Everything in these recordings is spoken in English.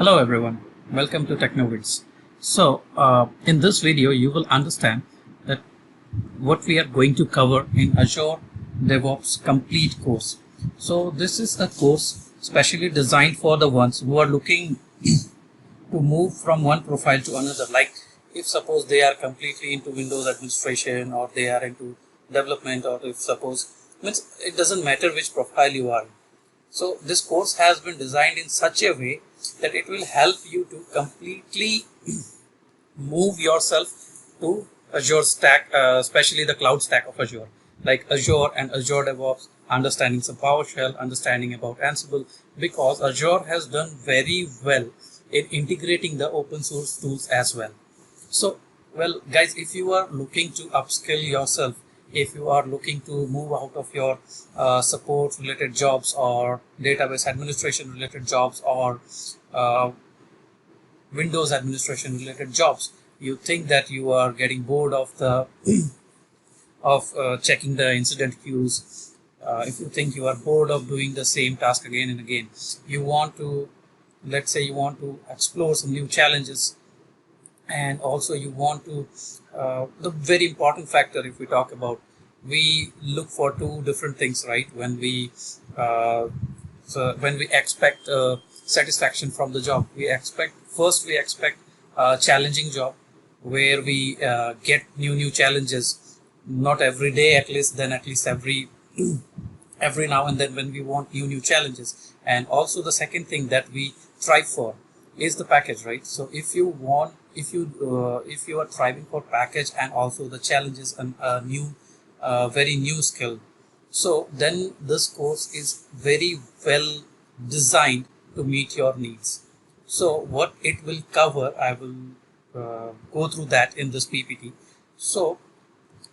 Hello everyone, welcome to Technovids. So in this video you will understand that what we are going to cover in Azure DevOps complete course. So this is a course specially designed for the ones who are looking to move from one profile to another. Like if suppose they are completely into Windows administration, or they are into development, or if suppose, means it doesn't matter which profile you are in. So this course has been designed in such a way that it will help you to completely move yourself to Azure stack, especially the cloud stack of Azure, like Azure and Azure DevOps, understanding some PowerShell, understanding about Ansible, because Azure has done very well in integrating the open source tools as well. So, well guys, if you are looking to upskill yourself, if you are looking to move out of your support related jobs or database administration related jobs or Windows administration related jobs, you think that you are getting bored of the checking the incident queues, if you think you are bored of doing the same task again and again, you want to, let's say you want to explore some new challenges, and also you want to the very important factor, if we talk about, we look for two different things, right? When we expect satisfaction from the job, we expect a challenging job where we get new challenges, not every day at least, then at least every now and then, when we want new challenges. And also the second thing that we strive for is the package, right? So if you are thriving for package and also the challenges and very new skill, so then this course is very well designed to meet your needs. So what it will cover, I will go through that in this PPT. So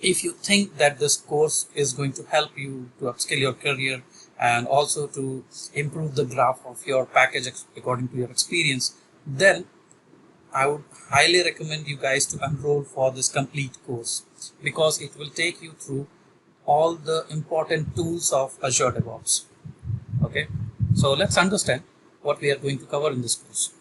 if you think that this course is going to help you to upskill your career and also to improve the graph of your package according to your experience, then I would highly recommend you guys to enroll for this complete course, because it will take you through all the important tools of Azure DevOps. Okay, so let's understand what we are going to cover in this course.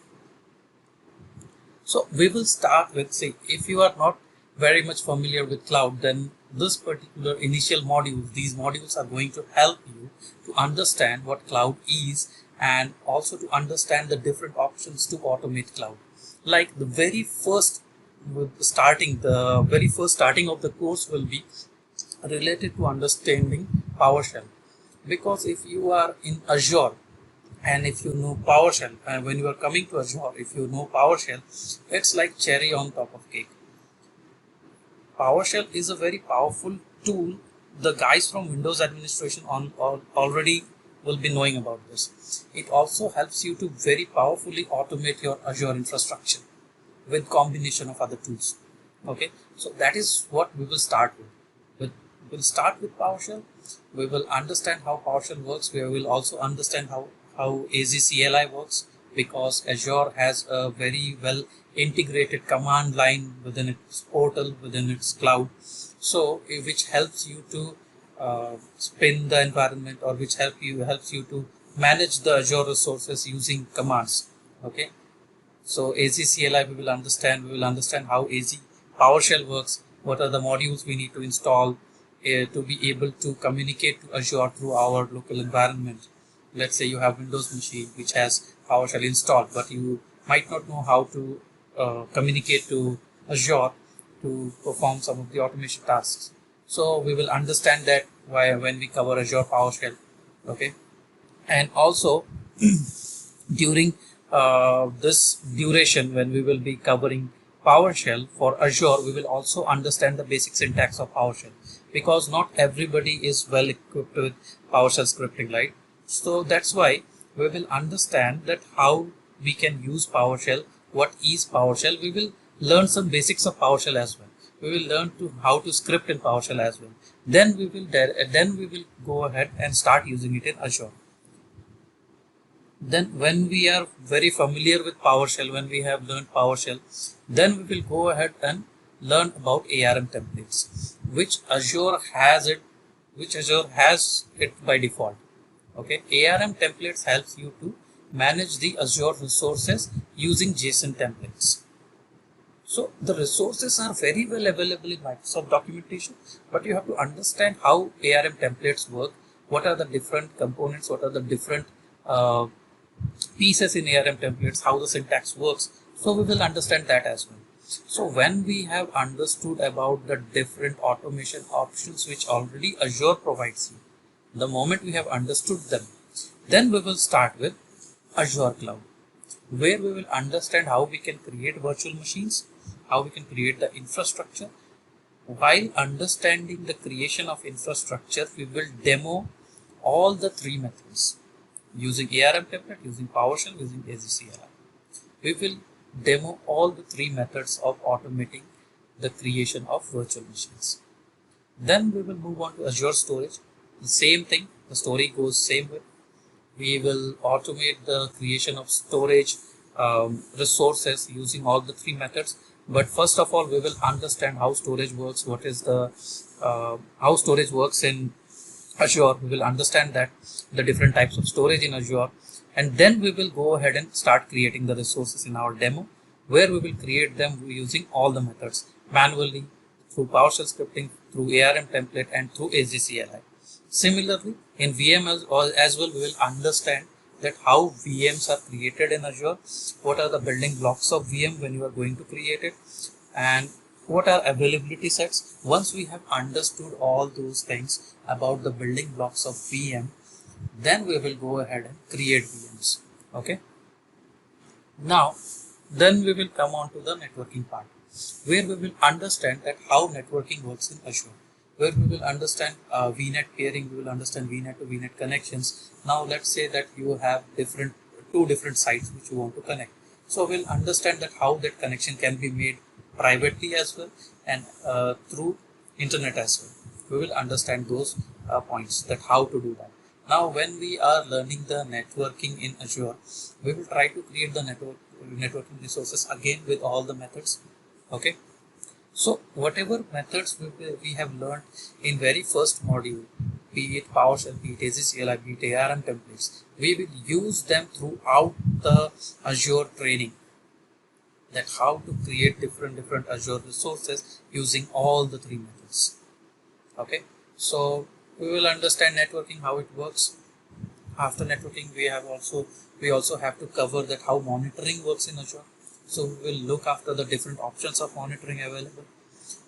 So we will start with, say, if you are not very much familiar with cloud, then this particular initial module, these modules are going to help you to understand what cloud is and also to understand the different options to automate cloud. Like the very first starting of the course will be related to understanding PowerShell, because if you are in Azure and if you know PowerShell, and when you are coming to Azure, if you know PowerShell, it's like cherry on top of cake. PowerShell is a very powerful tool. The guys from Windows administration already will be knowing about this. It also helps you to very powerfully automate your Azure infrastructure with combination of other tools. Okay, so that is what we will start with. We'll start with PowerShell. We will understand how PowerShell works. We will also understand how 𝐀𝐻𝐿 works, because Azure has a very well integrated command line within its portal, within its cloud, so which helps you to spin the environment, or which helps you to manage the Azure resources using commands. Okay, so 𝐀𝐻𝐿 we will understand how PowerShell works, what are the modules we need to install to be able to communicate to Azure through our local environment. Let's say you have Windows machine which has PowerShell installed, but you might not know how to communicate to Azure to perform some of the automation tasks. So we will understand that when we cover Azure PowerShell. Okay, and also during this duration, when we will be covering PowerShell for Azure, we will also understand the basic syntax of PowerShell, because not everybody is well equipped with PowerShell scripting, right? So that's why we will understand that how we can use PowerShell, what is PowerShell. We will learn some basics of PowerShell as well. We will learn how to script in PowerShell as well. Then we will go ahead and start using it in Azure. Then when we are very familiar with PowerShell, when we have learned PowerShell, then we will go ahead and learn about ARM templates, which Azure has it by default. Okay, ARM templates helps you to manage the Azure resources using JSON templates. So the resources are very well available in Microsoft documentation, but you have to understand how ARM templates work, what are the different components, what are the different pieces in ARM templates, how the syntax works. So we will understand that as well. So when we have understood about the different automation options which already Azure provides you, the moment we have understood them, then we will start with Azure Cloud, where we will understand how we can create virtual machines, how we can create the infrastructure. While understanding the creation of infrastructure, we will demo all the three methods using ARM template, using PowerShell, using AZCLI. We will demo all the three methods of automating the creation of virtual machines. Then we will move on to Azure Storage. The same thing, the story goes same way. We will automate the creation of storage resources using all the three methods. But first of all, we will understand how storage works, what is the how storage works in Azure. We will understand that the different types of storage in Azure, and then we will go ahead and start creating the resources in our demo, where we will create them using all the methods manually, through PowerShell scripting, through ARM template, and through AZCLI. Similarly, in VM as well, we will understand that how VMs are created in Azure, what are the building blocks of VM when you are going to create it, and what are availability sets. Once we have understood all those things about the building blocks of VM, then we will go ahead and create VMs. Okay. Now, then we will come on to the networking part, where we will understand that how networking works in Azure, where we will understand VNet peering, we will understand VNet to VNet connections. Now let's say that you have two different sites which you want to connect. So we'll understand that how that connection can be made privately as well, and through internet as well. We will understand those points, that how to do that. Now when we are learning the networking in Azure, we will try to create the networking resources again with all the methods. Okay. So whatever methods we have learned in very first module, be it PowerShell, be it AZCLI, be it ARM templates, we will use them throughout the Azure training, that how to create different Azure resources using all the three methods. Okay, so we will understand networking, how it works. After networking, we also have to cover that how monitoring works in Azure. So we will look after the different options of monitoring available,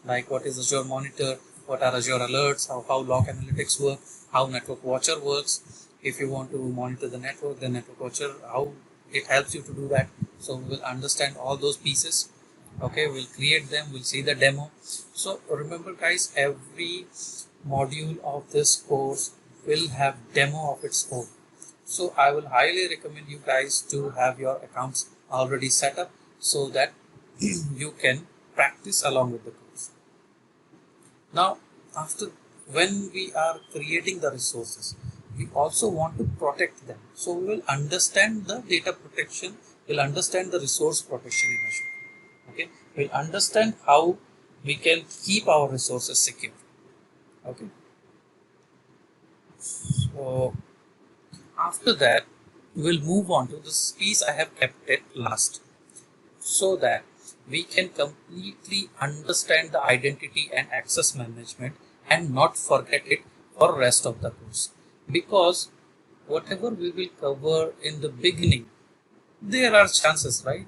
like what is Azure Monitor, what are Azure Alerts, how log analytics work, how Network Watcher works. If you want to monitor the network, then Network Watcher, how it helps you to do that. So we will understand all those pieces. Okay, we'll create them, we'll see the demo. So remember guys, every module of this course will have demo of its own. So I will highly recommend you guys to have your accounts already set up, so that you can practice along with the course. Now, when we are creating the resources, we also want to protect them. So we will understand the data protection, we'll understand the resource protection in Azure. Okay, we'll understand how we can keep our resources secure. Okay. So after that, we'll move on to this piece. I have kept it last, so that we can completely understand the identity and access management and not forget it for the rest of the course. Because whatever we will cover in the beginning, there are chances, right?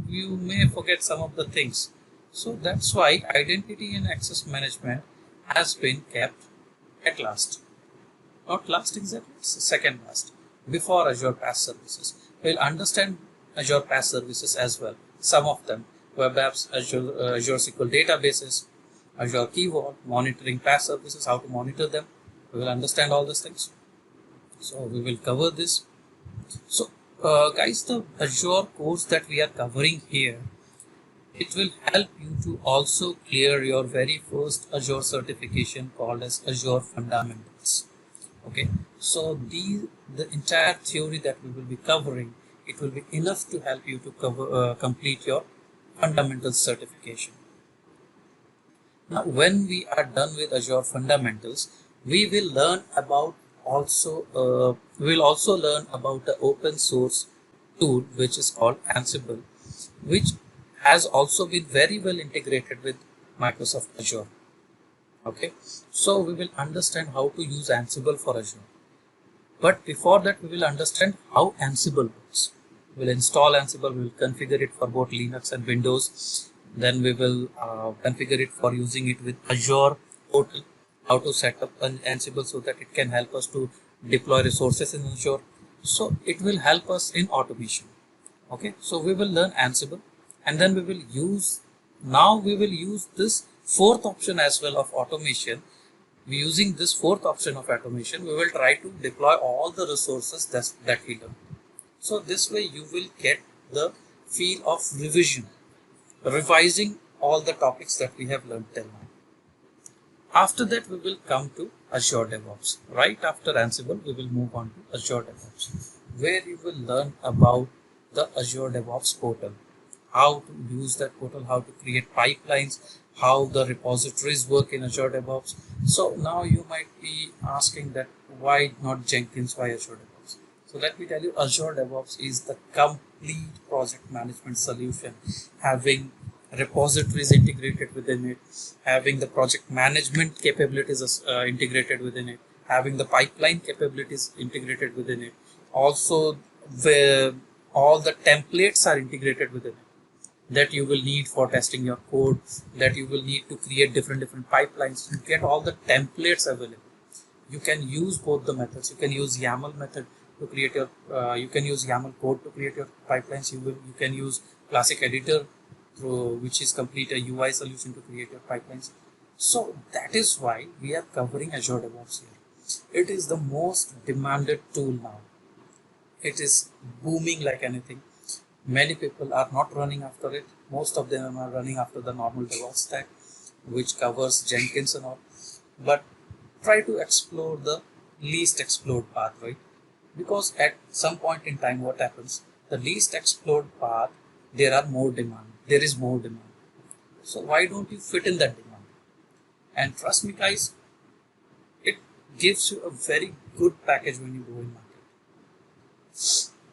You may forget some of the things. So that's why identity and access management has been kept at last. Not last exactly, it's second last, before Azure PaaS services. We'll understand Azure PaaS services as well. Some of them, web apps, Azure SQL databases, Azure Key Vault, monitoring PaaS services, how to monitor them. We will understand all these things. So we will cover this. So guys, the Azure course that we are covering here, it will help you to also clear your very first Azure certification called as Azure Fundamentals. Okay, so the entire theory that we will be covering, it will be enough to help you to complete your fundamentals certification. Now, when we are done with Azure Fundamentals, we will learn about we will also learn about the open source tool which is called Ansible, which has also been very well integrated with Microsoft Azure. Okay, so we will understand how to use Ansible for Azure. But before that, we will understand how Ansible works. We'll install Ansible, we'll configure it for both Linux and Windows. Then we will configure it for using it with Azure portal, how to set up an Ansible so that it can help us to deploy resources in Azure. So it will help us in automation. Okay, so we will learn Ansible, and then we will use this fourth option as well of automation. Using this fourth option of automation, we will try to deploy all the resources that we learned. So this way you will get the feel of revising all the topics that we have learned till now. After that, we will come to Azure DevOps. Right after Ansible, we will move on to Azure DevOps, where you will learn about the Azure DevOps portal, how to use that portal, how to create pipelines, how the repositories work in Azure DevOps. So now you might be asking that why not Jenkins, why Azure DevOps? So let me tell you, Azure DevOps is the complete project management solution, having repositories integrated within it, having the project management capabilities integrated within it, having the pipeline capabilities integrated within it. Also, all the templates are integrated within it that you will need for testing your code, that you will need to create different pipelines. You get all the templates available. You can use both the methods. You can use YAML method to create your, you can use YAML code to create your pipelines. You can use classic editor, which is complete a UI solution to create your pipelines. So that is why we are covering Azure DevOps here. It is the most demanded tool now. It is booming like anything. Many people are not running after it. Most of them are running after the normal DevOps stack, which covers Jenkins and all. But try to explore the least explored path, right? Because at some point in time, what happens? The least explored path, there is more demand. So why don't you fit in that demand? And trust me, guys, it gives you a very good package when you go in market.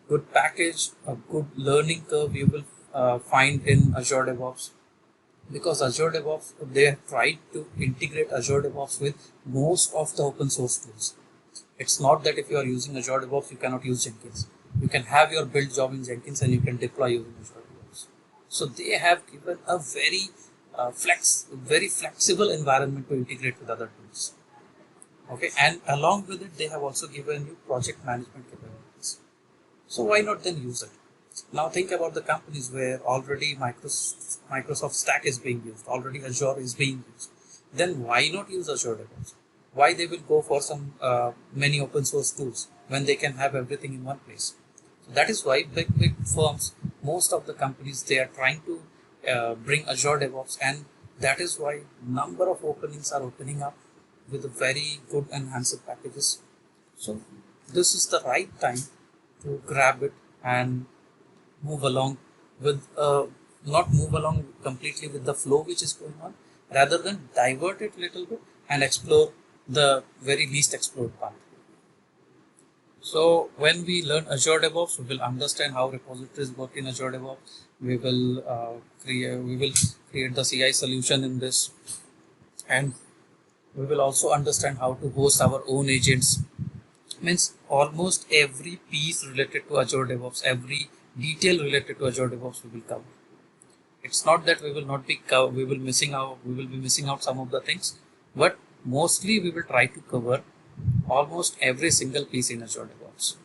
Good package, a good learning curve you will find in Azure DevOps, because Azure DevOps, they have tried to integrate Azure DevOps with most of the open source tools. It's not that if you are using Azure DevOps, you cannot use Jenkins. You can have your build job in Jenkins and you can deploy using Azure DevOps. So they have given a very flexible environment to integrate with other tools. Okay, and along with it, they have also given you project management capabilities. So why not then use it? Now think about the companies where already Microsoft stack is being used, already Azure is being used. Then why not use Azure DevOps? Why they will go for some many open source tools when they can have everything in one place? So that is why big firms, most of the companies, they are trying to bring Azure DevOps, and that is why number of openings are opening up with very good enhanced packages. So this is the right time to grab it and move along with not move along completely with the flow which is going on, rather than divert it a little bit and explore the very least explored part. So when we learn Azure DevOps, we will understand how repositories work in Azure DevOps. We will create the CI solution in this, and we will also understand how to host our own agents. Means almost every piece related to Azure DevOps, every detail related to Azure DevOps we will cover. It's not that we will be missing out some of the things, but mostly we will try to cover almost every single piece in Azure DevOps,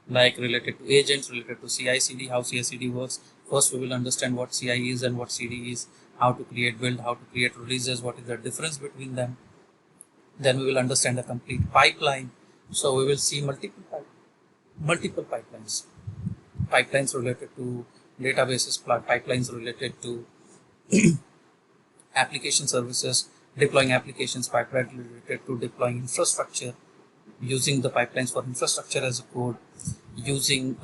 like related to agents, related to CI/CD, how CI/CD works. First, we will understand what CI is and what CD is, how to create build, how to create releases, what is the difference between them. Then we will understand the complete pipeline. So we will see multiple pipelines related to databases, pipelines related to application services, deploying applications, pipeline related to deploying infrastructure, using the pipelines for infrastructure as a code, using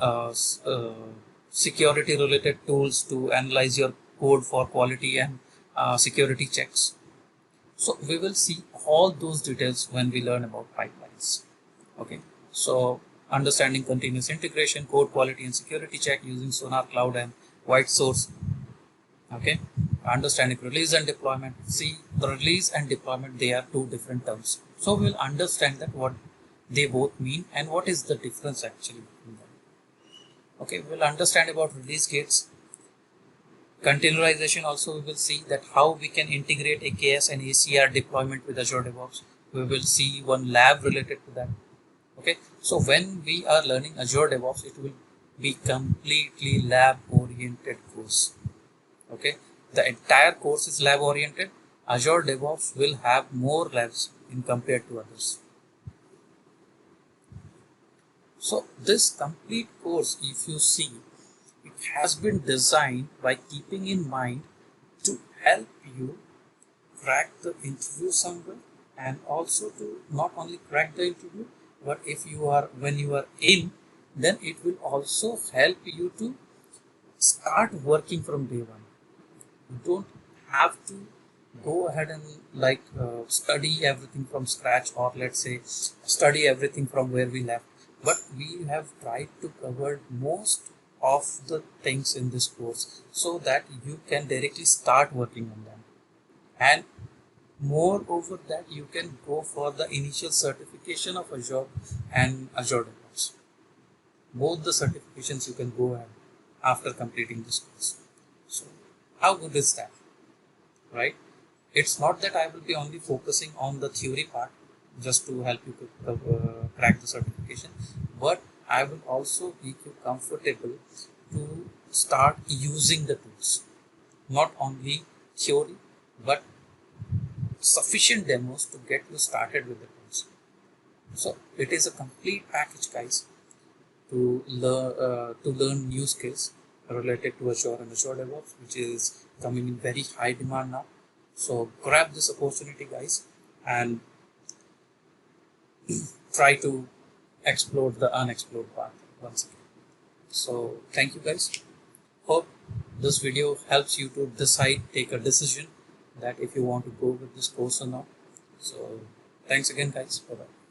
security related tools to analyze your code for quality and security checks. So we will see all those details when we learn about pipelines. Okay, so understanding continuous integration, code quality and security check using Sonar Cloud and White Source. Okay, understanding release and deployment. See, the release and deployment, they are two different terms. So we will understand that what they both mean and what is the difference actually between them. Okay, we will understand about release gates. Containerization also we will see that how we can integrate AKS and ACR deployment with Azure DevOps. We will see one lab related to that. Okay, so when we are learning Azure DevOps, it will be completely lab oriented course. Okay, the entire course is lab oriented. Azure DevOps will have more labs in compared to others. So this complete course, if you see, it has been designed by keeping in mind to help you crack the interview somewhere, and also to not only crack the interview, but if you are, when you are in, then it will also help you to start working from day one. You don't have to go ahead and study everything from scratch, or let's say study everything from where we left, but we have tried to cover most of the things in this course so that you can directly start working on them. And moreover that, you can go for the initial certification of Azure and Azure DevOps. Both the certifications you can go ahead after completing this course. So how good is that, right? It's not that I will be only focusing on the theory part just to help you to crack the certification, but I will also make you comfortable to start using the tools. Not only theory, but sufficient demos to get you started with the tools. So it is a complete package, guys, to learn new skills related to Azure and Azure DevOps, which is coming in very high demand now. So grab this opportunity, guys, and try to explore the unexplored part once again. So thank you, guys. Hope this video helps you to take a decision that if you want to go with this course or not. So thanks again, guys. Bye bye.